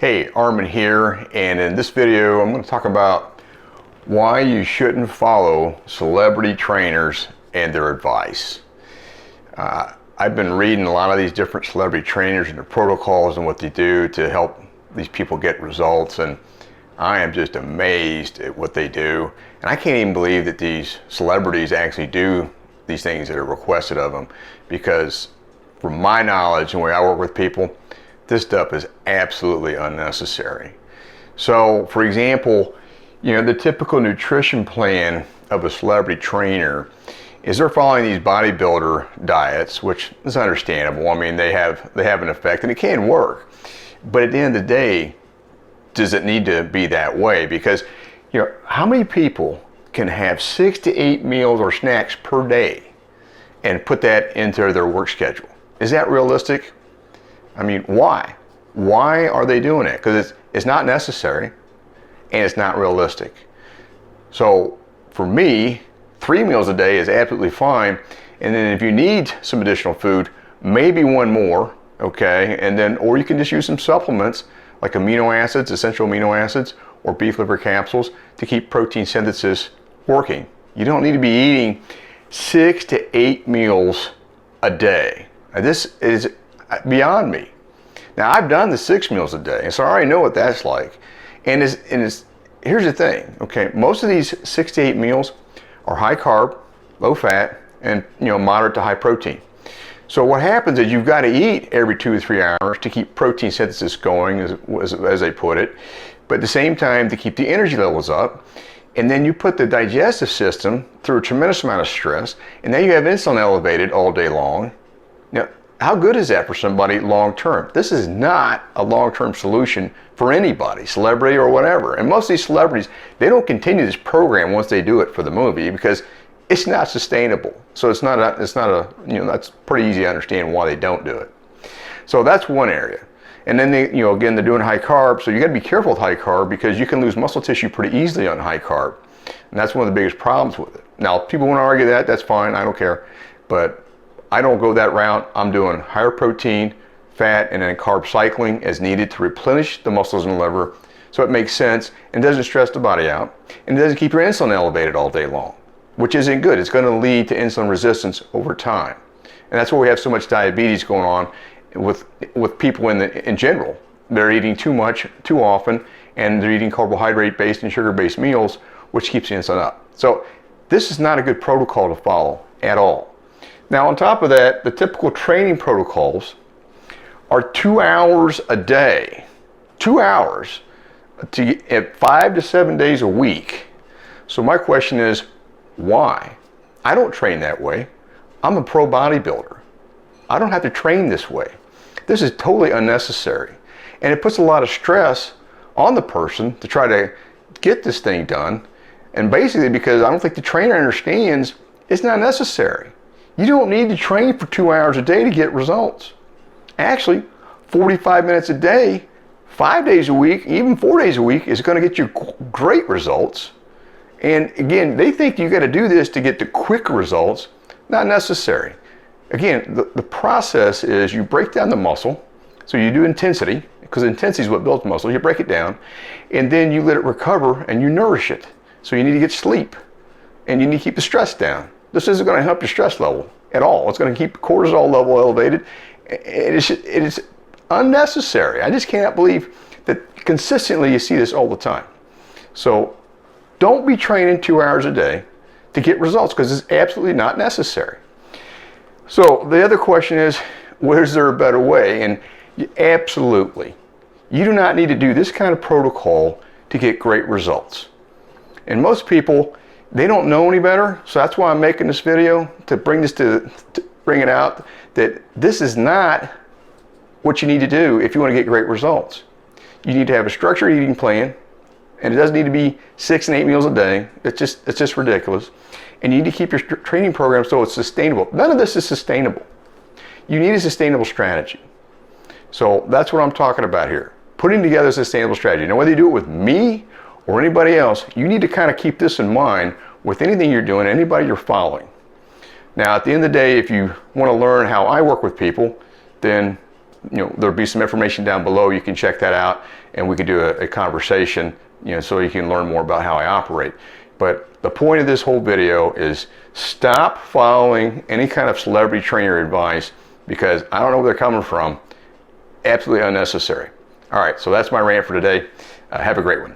Hey, Armin here, and in this video I'm going to talk about why you shouldn't follow celebrity trainers and their advice. I've been reading a lot of these different celebrity trainers and their protocols and what they do to help these people get results, and I am just amazed at what they do. And I can't even believe that these celebrities actually do these things that are requested of them, because from my knowledge and the way I work with people, this stuff is absolutely unnecessary. So, for example, the typical nutrition plan of a celebrity trainer is they're following these bodybuilder diets, which is understandable. I mean, they have an effect and it can work. But at the end of the day, does it need to be that way? Because, how many people can have 6 to 8 meals or snacks per day and put that into their work schedule? Is that realistic? I mean, why? Why are they doing it? Because it's not necessary and it's not realistic. So for me, 3 meals a day is absolutely fine. And then if you need some additional food, maybe one more, okay? And then, or you can just use some supplements like amino acids, essential amino acids, or beef liver capsules to keep protein synthesis working. You don't need to be eating 6 to 8 meals a day. Now, this is beyond me. Now, I've done the 6 meals a day, so I already know what that's like. And here's the thing, okay? Most of these 6 to 8 meals are high carb, low fat, and moderate to high protein. So what happens is you've got to eat every 2 to 3 hours to keep protein synthesis going, as they put it, but at the same time to keep the energy levels up. And then you put the digestive system through a tremendous amount of stress, and now you have insulin elevated all day long. Now, how good is that for somebody long term? This is not a long-term solution for anybody, celebrity or whatever. And most of these celebrities, they don't continue this program once they do it for the movie because it's not sustainable. So it's not a that's pretty easy to understand why they don't do it. So that's one area. And then again, they're doing high carb, so you got to be careful with high carb because you can lose muscle tissue pretty easily on high carb. And that's one of the biggest problems with it. Now, if people want to argue that, that's fine, I don't care. But I don't go that route. I'm doing higher protein, fat, and then carb cycling as needed to replenish the muscles in the liver so it makes sense and doesn't stress the body out and it doesn't keep your insulin elevated all day long, which isn't good. It's going to lead to insulin resistance over time. And that's why we have so much diabetes going on with people in general. They're eating too much, too often, and they're eating carbohydrate-based and sugar-based meals, which keeps the insulin up. So this is not a good protocol to follow at all. Now, on top of that, the typical training protocols are 2 hours a day, 2 hours at 5 to 7 days a week. So my question is, why? I don't train that way. I'm a pro bodybuilder. I don't have to train this way. This is totally unnecessary. And it puts a lot of stress on the person to try to get this thing done. And basically because I don't think the trainer understands it's not necessary. You don't need to train for 2 hours a day to get results. Actually, 45 minutes a day, 5 days a week, even 4 days a week is going to get you great results. And again, they think you got to do this to get the quick results. Not necessary. Again, the process is you break down the muscle. So you do intensity, because intensity is what builds muscle. You break it down, and then you let it recover and you nourish it. So you need to get sleep, and you need to keep the stress down. This isn't going to help your stress level at all. It's going to keep the cortisol level elevated. It is unnecessary. I just cannot believe that consistently you see this all the time. So don't be training 2 hours a day to get results because it's absolutely not necessary. So the other question is, is there a better way? And absolutely. You do not need to do this kind of protocol to get great results. And most people, they don't know any better, so that's why I'm making this video, to bring it out, that this is not what you need to do if you want to get great results. You need to have a structured eating plan, and it doesn't need to be 6 and 8 meals a day. It's just ridiculous. And you need to keep your training program so it's sustainable. None of this is sustainable. You need a sustainable strategy. So that's what I'm talking about here. Putting together a sustainable strategy. Now, whether you do it with me or anybody else, you need to kind of keep this in mind with anything you're doing, anybody you're following. Now, at the end of the day, if you want to learn how I work with people, then there'll be some information down below. You can check that out, and we can do a conversation, so you can learn more about how I operate. But the point of this whole video is stop following any kind of celebrity trainer advice, because I don't know where they're coming from. Absolutely unnecessary. All right, so that's my rant for today. Have a great one.